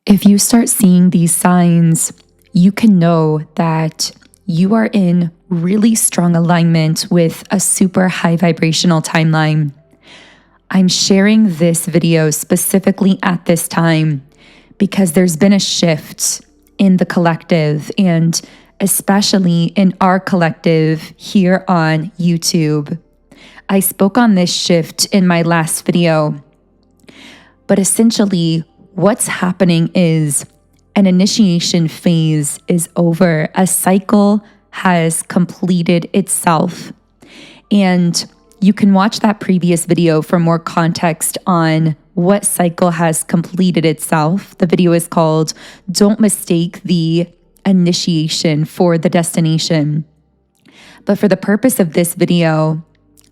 If you start seeing these signs, you can know that you are in really strong alignment with a super high vibrational timeline. I'm sharing this video specifically at this time because there's been a shift in the collective, and especially in our collective here on YouTube. I spoke on this shift in my last video, but essentially what's happening is an initiation phase is over. A cycle has completed itself. And you can watch that previous video for more context on what cycle has completed itself. The video is called "Don't Mistake the Initiation for the Destination." But for the purpose of this video,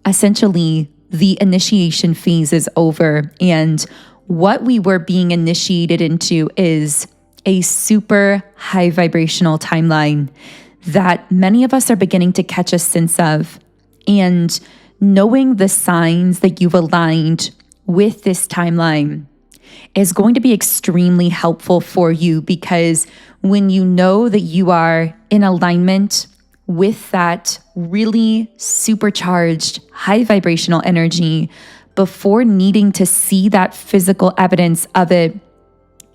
essentially the initiation phase is over, and what we were being initiated into is a super high vibrational timeline that many of us are beginning to catch a sense of. And knowing the signs that you've aligned with this timeline is going to be extremely helpful for you, because when you know that you are in alignment with that really supercharged high vibrational energy, before needing to see that physical evidence of it,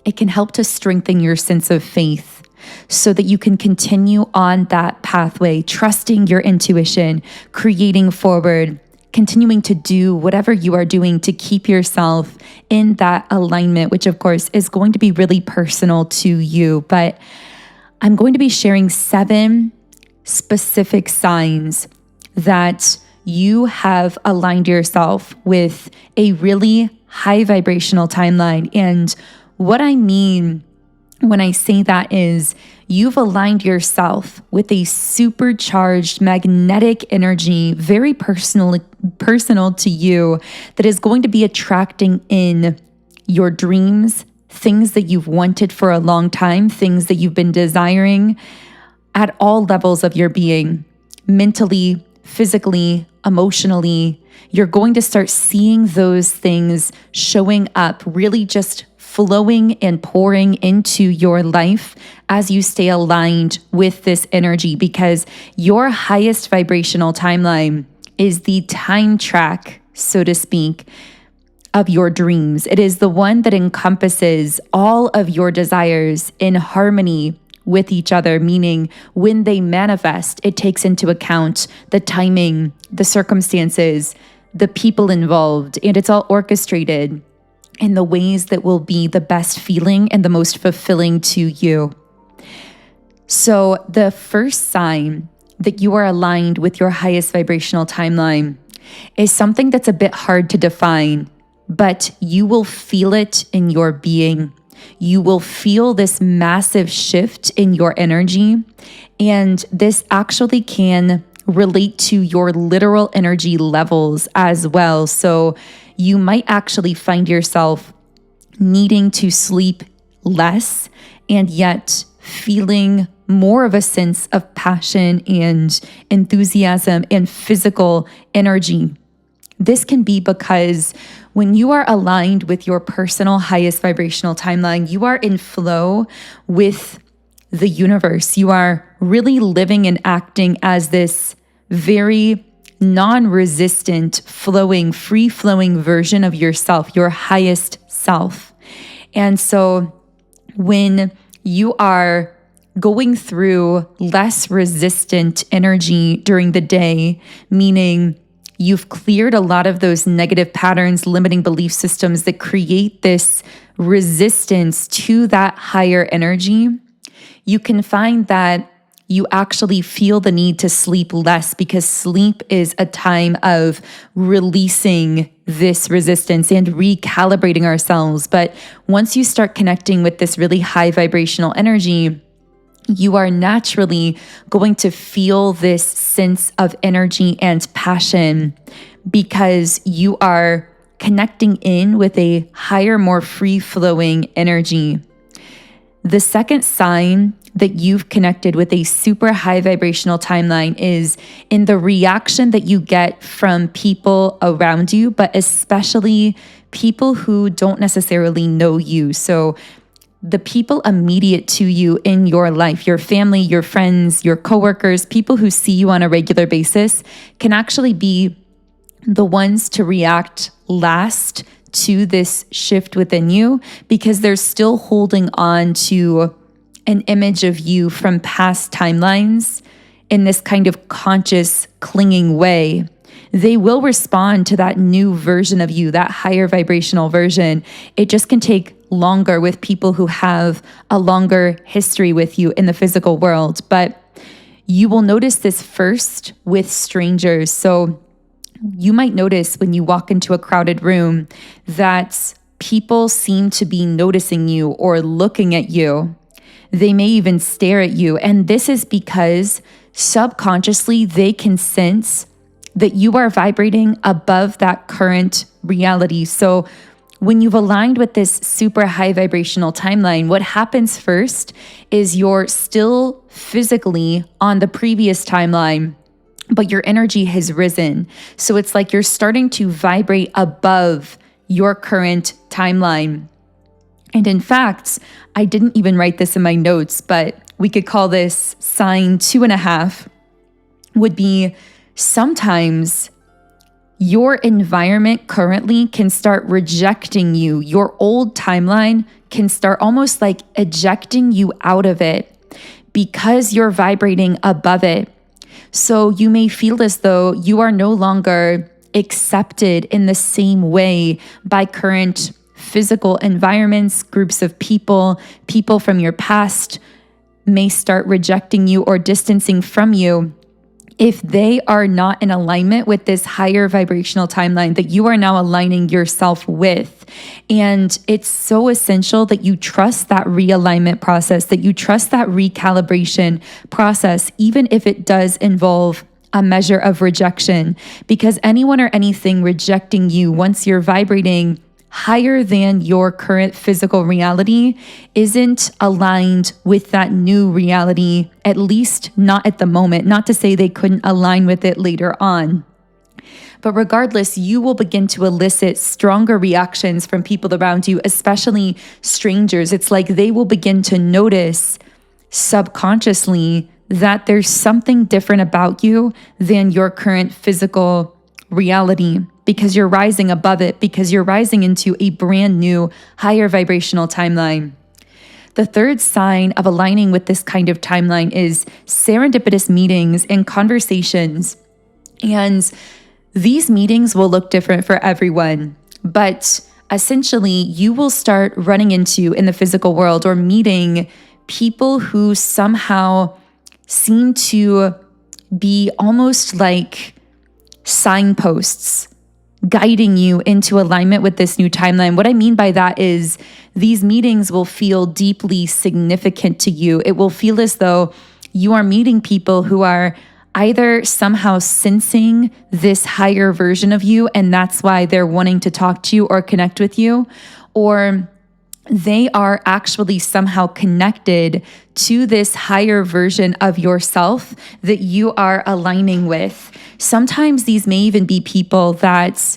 it can help to strengthen your sense of faith so that you can continue on that pathway, trusting your intuition, creating forward, continuing to do whatever you are doing to keep yourself in that alignment, which of course is going to be really personal to you. But I'm going to be sharing 7 specific signs that you have aligned yourself with a really high vibrational timeline. And what I mean when I say that is you've aligned yourself with a supercharged magnetic energy, very personal to you, that is going to be attracting in your dreams, things that you've wanted for a long time, things that you've been desiring at all levels of your being, mentally, physically, emotionally. You're going to start seeing those things showing up, really just flowing and pouring into your life as you stay aligned with this energy, because your highest vibrational timeline is the time track, so to speak, of your dreams. It is the one that encompasses all of your desires in harmony with each other, meaning when they manifest, it takes into account the timing, the circumstances, the people involved, and it's all orchestrated in the ways that will be the best feeling and the most fulfilling to you. So the first sign that you are aligned with your highest vibrational timeline is something that's a bit hard to define, but you will feel it in your being. You will feel this massive shift in your energy, and this actually can relate to your literal energy levels as well. So you might actually find yourself needing to sleep less and yet feeling more of a sense of passion and enthusiasm and physical energy. This can be because when you are aligned with your personal highest vibrational timeline, you are in flow with the universe. You are really living and acting as this very non-resistant, flowing, free-flowing version of yourself, your highest self. And so when you are going through less resistant energy during the day, meaning you've cleared a lot of those negative patterns, limiting belief systems that create this resistance to that higher energy, you can find that you actually feel the need to sleep less, because sleep is a time of releasing this resistance and recalibrating ourselves. But once you start connecting with this really high vibrational energy, you are naturally going to feel this sense of energy and passion, because you are connecting in with a higher, more free-flowing energy. The second sign that you've connected with a super high vibrational timeline is in the reaction that you get from people around you, but especially people who don't necessarily know you. So the people immediate to you in your life, your family, your friends, your coworkers, people who see you on a regular basis, can actually be the ones to react last to this shift within you, because they're still holding on to an image of you from past timelines in this kind of conscious, clinging way. They will respond to that new version of you, that higher vibrational version. It just can take longer with people who have a longer history with you in the physical world. But you will notice this first with strangers. So you might notice when you walk into a crowded room that people seem to be noticing you or looking at you. They may even stare at you. And this is because subconsciously they can sense that you are vibrating above that current reality. So when you've aligned with this super high vibrational timeline, what happens first is you're still physically on the previous timeline, but your energy has risen. So it's like you're starting to vibrate above your current timeline. And in fact, I didn't even write this in my notes, but we could call this sign 2.5 would be sometimes your environment currently can start rejecting you. Your old timeline can start almost like ejecting you out of it because you're vibrating above it. So you may feel as though you are no longer accepted in the same way by current physical environments, groups of people. People from your past may start rejecting you or distancing from you if they are not in alignment with this higher vibrational timeline that you are now aligning yourself with. And it's so essential that you trust that realignment process, that you trust that recalibration process, even if it does involve a measure of rejection, because anyone or anything rejecting you once you're vibrating higher than your current physical reality isn't aligned with that new reality, at least not at the moment. Not to say they couldn't align with it later on. But regardless, you will begin to elicit stronger reactions from people around you, especially strangers. It's like they will begin to notice subconsciously that there's something different about you than your current physical reality, because you're rising above it, because you're rising into a brand new higher vibrational timeline. The third sign of aligning with this kind of timeline is serendipitous meetings and conversations. And these meetings will look different for everyone, but essentially you will start running into in the physical world or meeting people who somehow seem to be almost like signposts guiding you into alignment with this new timeline. What I mean by that is these meetings will feel deeply significant to you. It will feel as though you are meeting people who are either somehow sensing this higher version of you, and that's why they're wanting to talk to you or connect with you, or they are actually somehow connected to this higher version of yourself that you are aligning with. Sometimes these may even be people that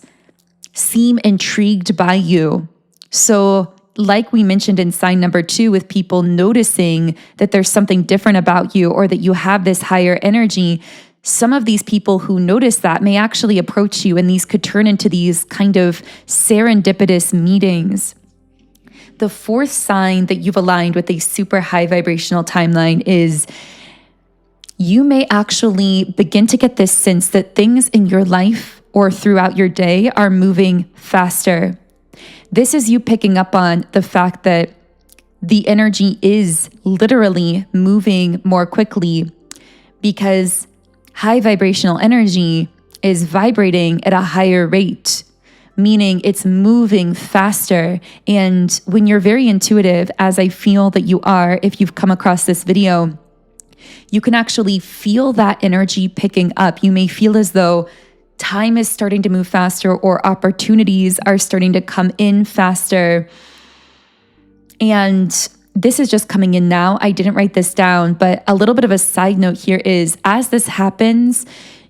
seem intrigued by you. So like we mentioned in sign number 2, with people noticing that there's something different about you or that you have this higher energy, some of these people who notice that may actually approach you, and these could turn into these kind of serendipitous meetings. The fourth sign that you've aligned with a super high vibrational timeline is you may actually begin to get this sense that things in your life or throughout your day are moving faster. This is you picking up on the fact that the energy is literally moving more quickly, because high vibrational energy is vibrating at a higher rate, meaning it's moving faster. And when you're very intuitive, as I feel that you are, if you've come across this video, you can actually feel that energy picking up. You may feel as though time is starting to move faster or opportunities are starting to come in faster. And this is just coming in now. I didn't write this down, but a little bit of a side note here is, as this happens,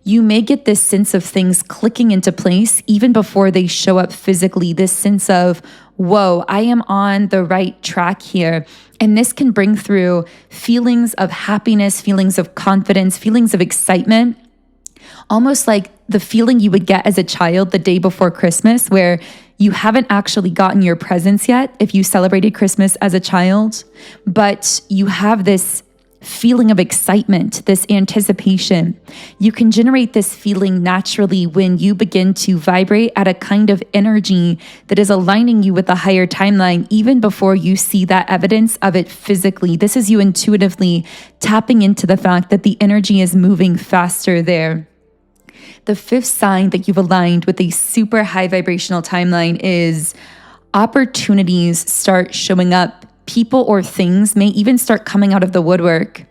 You may get this sense of things clicking into place even before they show up physically, this sense of, whoa, I am on the right track here. And this can bring through feelings of happiness, feelings of confidence, feelings of excitement, almost like the feeling you would get as a child the day before Christmas, where you haven't actually gotten your presents yet if you celebrated Christmas as a child, but you have this feeling of excitement, this anticipation. You can generate this feeling naturally when you begin to vibrate at a kind of energy that is aligning you with a higher timeline, even before you see that evidence of it physically. This is you intuitively tapping into the fact that the energy is moving faster there. The fifth sign that you've aligned with a super high vibrational timeline is opportunities start showing up. People or things may even start coming out of the woodwork.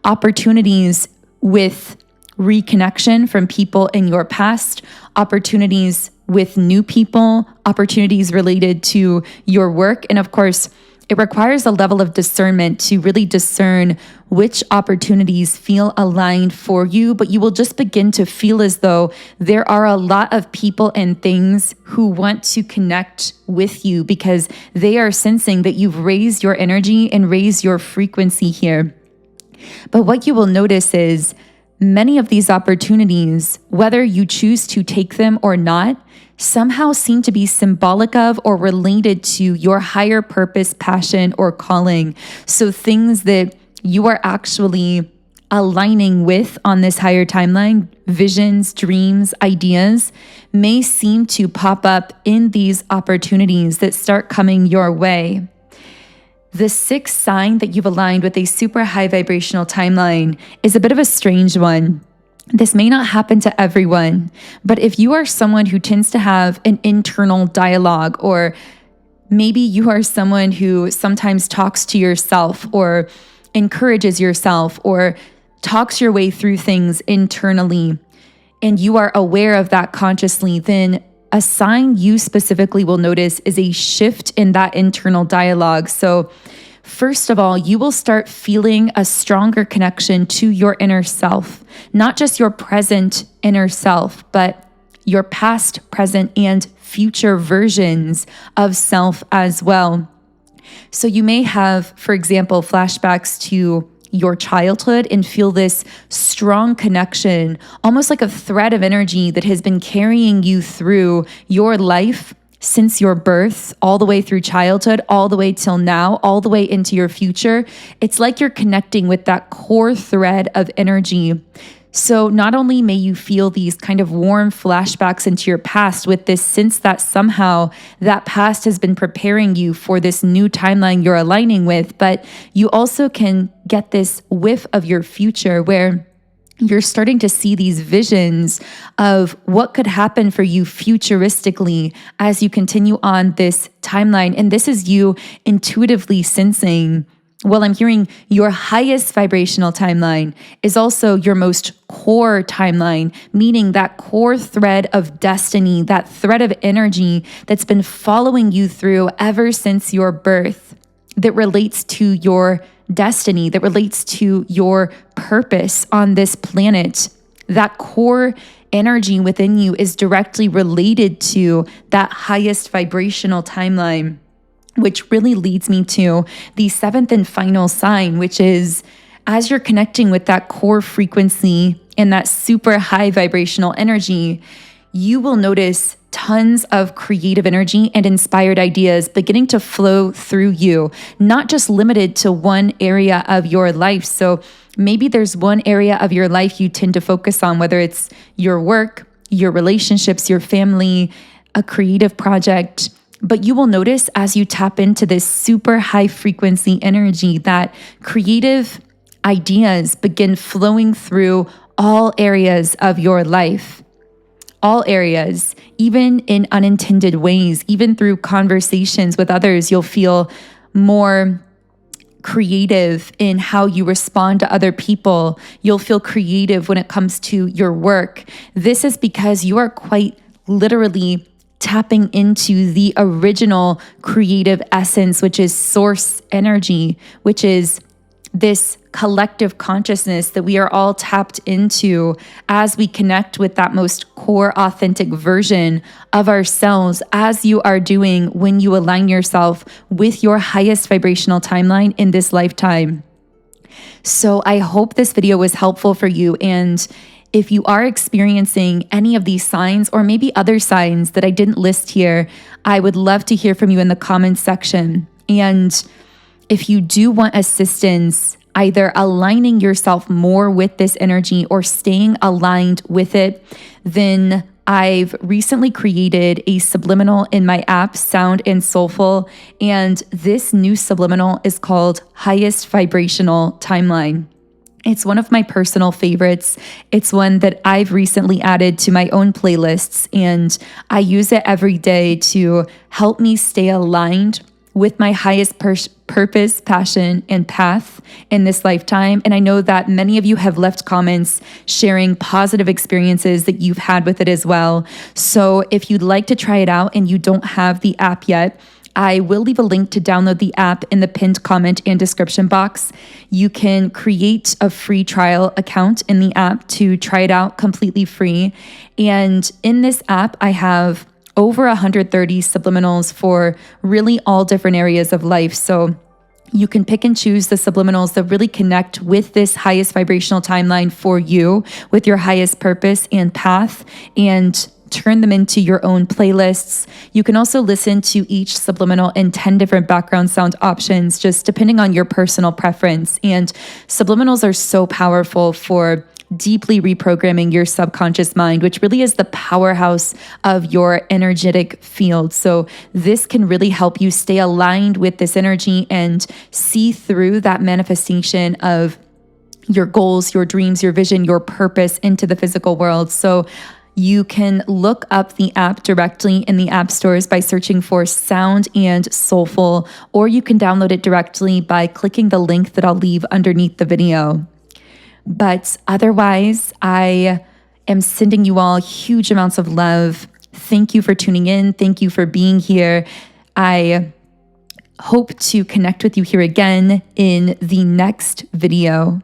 Opportunities with reconnection from people in your past, opportunities with new people, opportunities related to your work. And of course, it requires a level of discernment to really discern which opportunities feel aligned for you, but you will just begin to feel as though there are a lot of people and things who want to connect with you because they are sensing that you've raised your energy and raised your frequency here. But what you will notice is many of these opportunities, whether you choose to take them or not, somehow seem to be symbolic of or related to your higher purpose, passion, or calling. So things that you are actually aligning with on this higher timeline, visions, dreams, ideas, may seem to pop up in these opportunities that start coming your way. The sixth sign that you've aligned with a super high vibrational timeline is a bit of a strange one. This may not happen to everyone, but if you are someone who tends to have an internal dialogue, or maybe you are someone who sometimes talks to yourself or encourages yourself or talks your way through things internally, and you are aware of that consciously, then a sign you specifically will notice is a shift in that internal dialogue. So first of all, you will start feeling a stronger connection to your inner self, not just your present inner self, but your past, present, and future versions of self as well. So you may have, for example, flashbacks to your childhood and feel this strong connection, almost like a thread of energy that has been carrying you through your life since your birth, all the way through childhood, all the way till now, all the way into your future. It's like you're connecting with that core thread of energy. So not only may you feel these kind of warm flashbacks into your past with this sense that somehow that past has been preparing you for this new timeline you're aligning with, but you also can get this whiff of your future where you're starting to see these visions of what could happen for you futuristically as you continue on this timeline. And this is you intuitively sensing, well, I'm hearing your highest vibrational timeline is also your most core timeline, meaning that core thread of destiny, that thread of energy that's been following you through ever since your birth, that relates to your destiny, that relates to your purpose on this planet. That core energy within you is directly related to that highest vibrational timeline, which really leads me to the seventh and final sign, which is as you're connecting with that core frequency and that super high vibrational energy, you will notice tons of creative energy and inspired ideas beginning to flow through you, not just limited to one area of your life. So maybe there's one area of your life you tend to focus on, whether it's your work, your relationships, your family, a creative project. But you will notice as you tap into this super high frequency energy that creative ideas begin flowing through all areas of your life. All areas, even in unintended ways, even through conversations with others, you'll feel more creative in how you respond to other people. You'll feel creative when it comes to your work. This is because you are quite literally tapping into the original creative essence, which is source energy, which is this collective consciousness that we are all tapped into as we connect with that most core, authentic version of ourselves, as you are doing when you align yourself with your highest vibrational timeline in this lifetime. So I hope this video was helpful for you. And if you are experiencing any of these signs, or maybe other signs that I didn't list here, I would love to hear from you in the comments section. And if you do want assistance, either aligning yourself more with this energy or staying aligned with it, then I've recently created a subliminal in my app, Sound and Soulful, and this new subliminal is called Highest-Vibrational Timeline. It's one of my personal favorites. It's one that I've recently added to my own playlists, and I use it every day to help me stay aligned with my highest purpose, passion, and path in this lifetime. And I know that many of you have left comments sharing positive experiences that you've had with it as well. So if you'd like to try it out and you don't have the app yet, I will leave a link to download the app in the pinned comment and description box. You can create a free trial account in the app to try it out completely free. And in this app, I have over 130 subliminals for really all different areas of life. So you can pick and choose the subliminals that really connect with this highest vibrational timeline for you, with your highest purpose and path, and turn them into your own playlists. You can also listen to each subliminal in 10 different background sound options, just depending on your personal preference. And subliminals are so powerful for deeply reprogramming your subconscious mind, which really is the powerhouse of your energetic field. So this can really help you stay aligned with this energy and see through that manifestation of your goals, your dreams, your vision, your purpose into the physical world. So you can look up the app directly in the app stores by searching for Sound and Soulful, or you can download it directly by clicking the link that I'll leave underneath the video. But otherwise, I am sending you all huge amounts of love. Thank you for tuning in. Thank you for being here. I hope to connect with you here again in the next video.